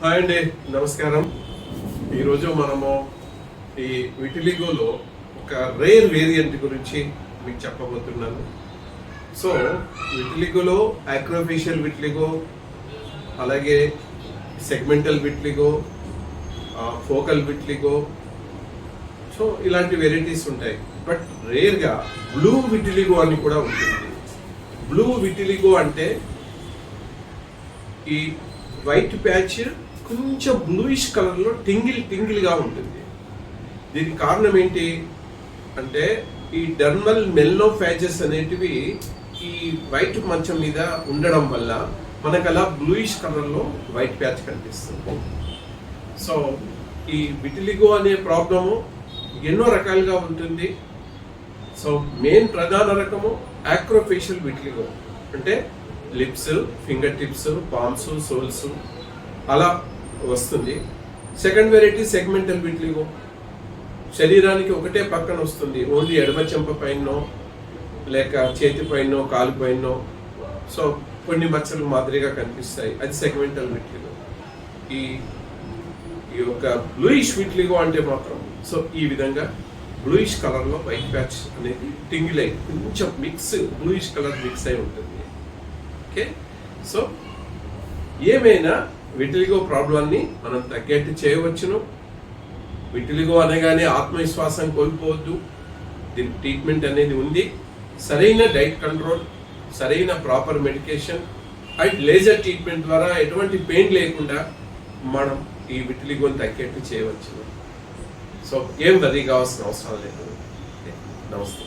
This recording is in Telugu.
హాయ్ అండి, నమస్కారం. ఈరోజు మనము ఈ విటిలిగోలో ఒక రేర్ వేరియంట్ గురించి మీకు చెప్పబోతున్నాను. సో విటిలిగోలో యాక్రోఫేషియల్ విటిలిగో, అలాగే segmental vitiligo, focal vitiligo, so ఇలాంటి వెరైటీస్ ఉంటాయి. బట్ రేర్గా బ్లూ విటిలిగో అని కూడా ఉంటుంది. బ్లూ విటిలిగో అంటే ఈ వైట్ ప్యాచ్ కొంచెం బ్లూయిష్ కలర్లో టింగిల్గా ఉంటుంది. దీనికి కారణం ఏంటి అంటే ఈ డర్మల్ మెల్నోఫాజెస్ అనేటివి ఈ వైట్ మంచం మీద ఉండడం వల్ల మనకు అలా బ్లూయిష్ కలర్లో వైట్ ప్యాచ్ కనిపిస్తుంది. సో ఈ విటిలిగో అనే ప్రాబ్లము ఎన్నో రకాలుగా ఉంటుంది. సో మెయిన్ ప్రధాన రకము యాక్రోఫేషియల్ విటిలిగో, అంటే lips, finger tips, palms, souls అలా వస్తుంది. సెకండ్ వెరైటీ సెగ్మెంటల్ విటిలిగో, శరీరానికి ఒకటే పక్కన వస్తుంది, ఓన్లీ ఎడమ చెంప పైనో లేక చేతి పైనో కాలు పైనో సో కొన్ని మచ్చలు మాదిరిగా కనిపిస్తాయి. అది సెగ్మెంటల్ విటిలిగో. ఈ యొక్క బ్లూయిష్ విటిలిగో అంటే మాత్రం సో ఈ విధంగా బ్లూయిష్ కలర్లో వైట్ ప్యాచ్ అనేది టింగిల్ అయి కొంచెం బ్లూయిష్ కలర్ మిక్స్ అయి ఉంటుంది. ఓకే, సో ఏమైనా విటిలిగో ప్రాబ్లాన్ని మనం తగ్గట్టు చేయవచ్చును. విటిలిగో అనగానే ఆత్మవిశ్వాసం కోల్పోవద్దు. దీనికి ట్రీట్మెంట్ అనేది ఉంది. సరైన డైట్ కంట్రోల్, సరైన proper medication and laser treatment ద్వారా ఎటువంటి పెయిన్ లేకుండా మనం ఈ విటిలిగోని తగ్గట్టు చేయవచ్చును. సో ఏం వరీ కావాల్సిన అవసరం లేదు. నమస్తే.